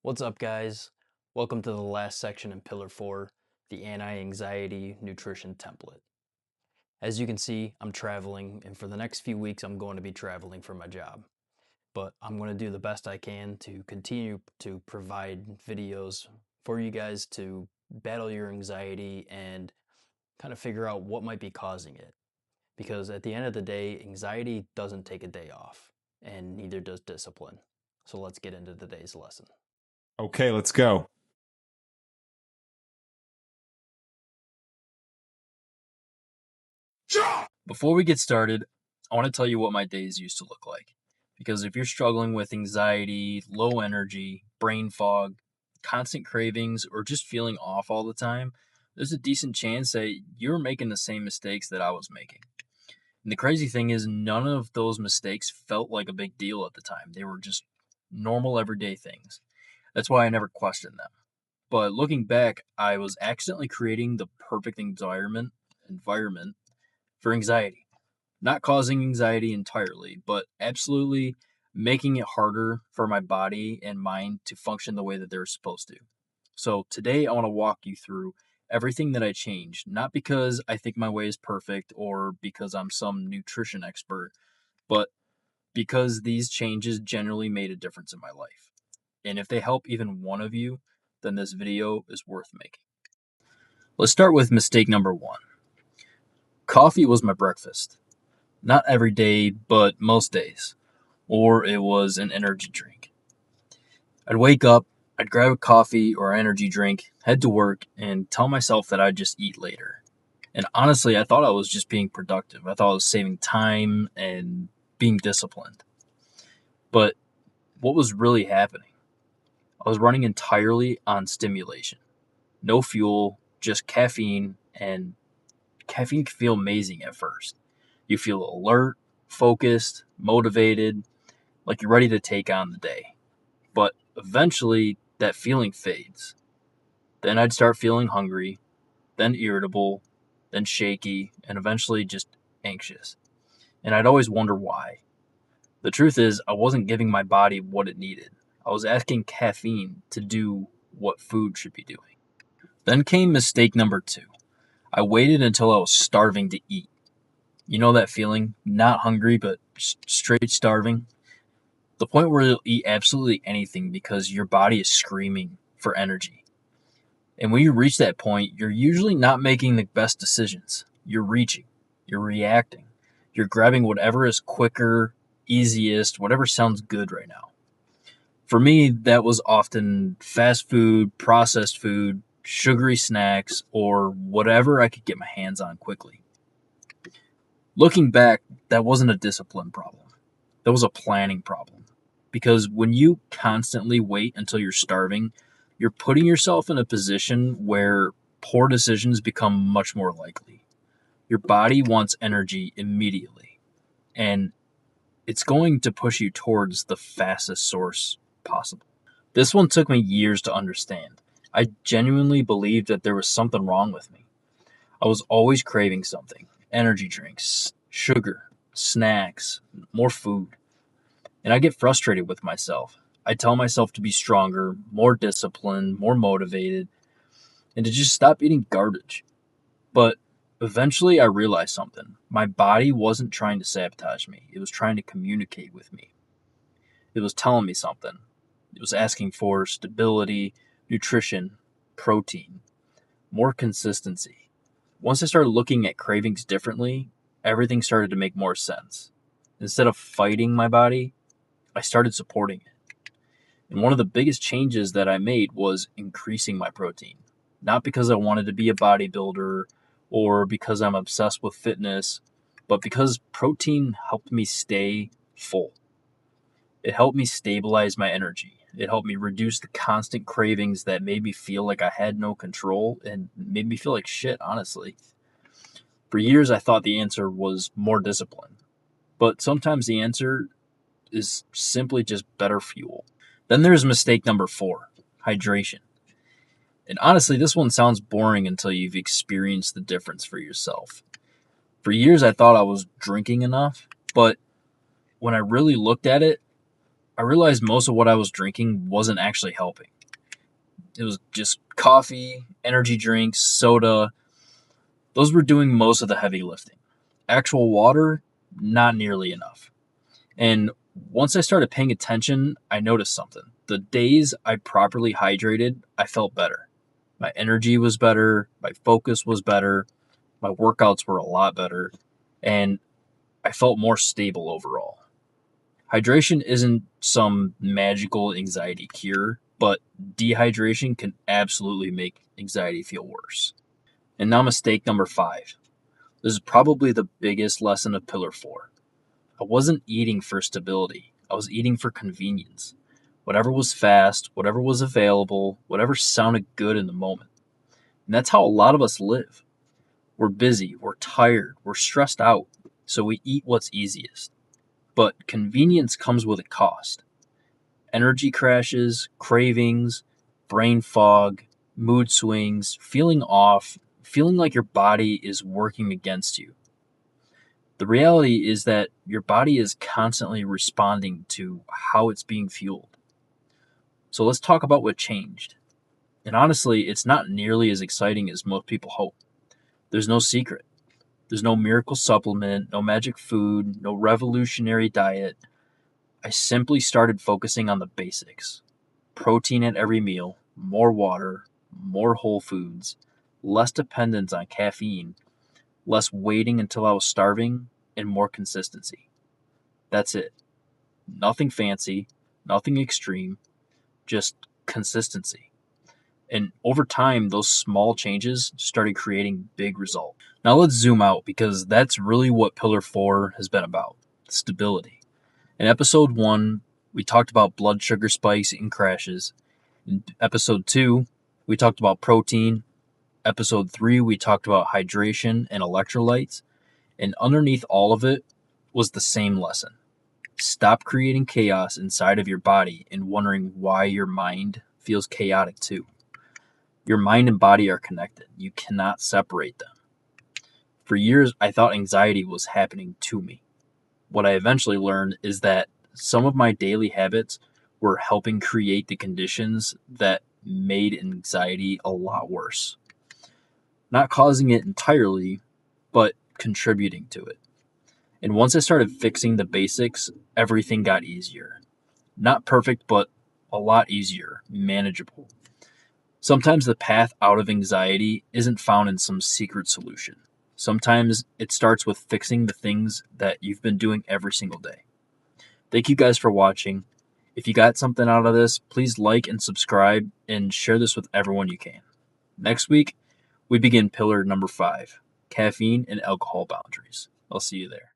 What's up, guys? Welcome to the last section in Pillar 4, the Anti-Anxiety Nutrition Template. As you can see, I'm traveling, and for the next few weeks, I'm going to be traveling for my job. But I'm going to do the best I can to continue to provide videos for you guys to battle your anxiety and kind of figure out what might be causing it. Because at the end of the day, anxiety doesn't take a day off, and neither does discipline. So let's get into today's lesson. Okay, let's go. Before we get started, I want to tell you what my days used to look like. Because if you're struggling with anxiety, low energy, brain fog, constant cravings, or just feeling off all the time, there's a decent chance that you're making the same mistakes that I was making. And the crazy thing is, none of those mistakes felt like a big deal at the time. They were just normal, everyday things. That's why I never questioned them. But looking back, I was accidentally creating the perfect environment for anxiety. Not causing anxiety entirely, but absolutely making it harder for my body and mind to function the way that they're supposed to. So today I want to walk you through everything that I changed, not because I think my way is perfect or because I'm some nutrition expert, but because these changes generally made a difference in my life. And if they help even one of you, then this video is worth making. Let's start with mistake number 1. Coffee was my breakfast. Not every day, but most days. Or it was an energy drink. I'd wake up, I'd grab a coffee or energy drink, head to work, and tell myself that I'd just eat later. And honestly, I thought I was just being productive. I thought I was saving time and being disciplined. But what was really happening? I was running entirely on stimulation. No fuel, just caffeine, and caffeine can feel amazing at first. You feel alert, focused, motivated, like you're ready to take on the day. But eventually, that feeling fades. Then I'd start feeling hungry, then irritable, then shaky, and eventually just anxious. And I'd always wonder why. The truth is, I wasn't giving my body what it needed. I was asking caffeine to do what food should be doing. Then came mistake number 2. I waited until I was starving to eat. You know that feeling? Not hungry, but straight starving? The point where you'll eat absolutely anything because your body is screaming for energy. And when you reach that point, you're usually not making the best decisions. You're reaching, you're reacting, you're grabbing whatever is quicker, easiest, whatever sounds good right now. For me, that was often fast food, processed food, sugary snacks, or whatever I could get my hands on quickly. Looking back, that wasn't a discipline problem. That was a planning problem. Because when you constantly wait until you're starving, you're putting yourself in a position where poor decisions become much more likely. Your body wants energy immediately, and it's going to push you towards the fastest source possible. This one took me years to understand. I genuinely believed that there was something wrong with me. I was always craving something: energy drinks, sugar, snacks, more food. And I get frustrated with myself. I tell myself to be stronger, more disciplined, more motivated, and to just stop eating garbage. But eventually I realized something. My body wasn't trying to sabotage me. It was trying to communicate with me. It was telling me something. It was asking for stability, nutrition, protein, more consistency. Once I started looking at cravings differently, everything started to make more sense. Instead of fighting my body, I started supporting it. And one of the biggest changes that I made was increasing my protein. Not because I wanted to be a bodybuilder or because I'm obsessed with fitness, but because protein helped me stay full. It helped me stabilize my energy. It helped me reduce the constant cravings that made me feel like I had no control and made me feel like shit, honestly. For years, I thought the answer was more discipline. But sometimes the answer is simply just better fuel. Then there's mistake number 4, hydration. And honestly, this one sounds boring until you've experienced the difference for yourself. For years, I thought I was drinking enough, but when I really looked at it, I realized most of what I was drinking wasn't actually helping. It was just coffee, energy drinks, soda. Those were doing most of the heavy lifting. Actual water, not nearly enough. And once I started paying attention, I noticed something. The days I properly hydrated, I felt better. My energy was better, my focus was better, my workouts were a lot better, and I felt more stable overall. Hydration isn't some magical anxiety cure, but dehydration can absolutely make anxiety feel worse. And now, mistake number 5. This is probably the biggest lesson of Pillar 4. I wasn't eating for stability, I was eating for convenience. Whatever was fast, whatever was available, whatever sounded good in the moment. And that's how a lot of us live. We're busy, we're tired, we're stressed out, so we eat what's easiest. But convenience comes with a cost. Energy crashes, cravings, brain fog, mood swings, feeling off, feeling like your body is working against you. The reality is that your body is constantly responding to how it's being fueled. So let's talk about what changed. And honestly, it's not nearly as exciting as most people hope. There's no secret. There's no miracle supplement, no magic food, no revolutionary diet. I simply started focusing on the basics: protein at every meal, more water, more whole foods, less dependence on caffeine, less waiting until I was starving, and more consistency. That's it. Nothing fancy, nothing extreme, just consistency. And over time, those small changes started creating big results. Now let's zoom out because that's really what Pillar 4 has been about: stability. In episode 1, we talked about blood sugar spikes and crashes. In episode 2, we talked about protein. Episode 3, we talked about hydration and electrolytes. And underneath all of it was the same lesson: stop creating chaos inside of your body and wondering why your mind feels chaotic too. Your mind and body are connected. You cannot separate them. For years, I thought anxiety was happening to me. What I eventually learned is that some of my daily habits were helping create the conditions that made anxiety a lot worse. Not causing it entirely, but contributing to it. And once I started fixing the basics, everything got easier. Not perfect, but a lot easier, manageable. Sometimes the path out of anxiety isn't found in some secret solution. Sometimes it starts with fixing the things that you've been doing every single day. Thank you guys for watching. If you got something out of this, please like and subscribe and share this with everyone you can. Next week, we begin pillar number 5, caffeine and alcohol boundaries. I'll see you there.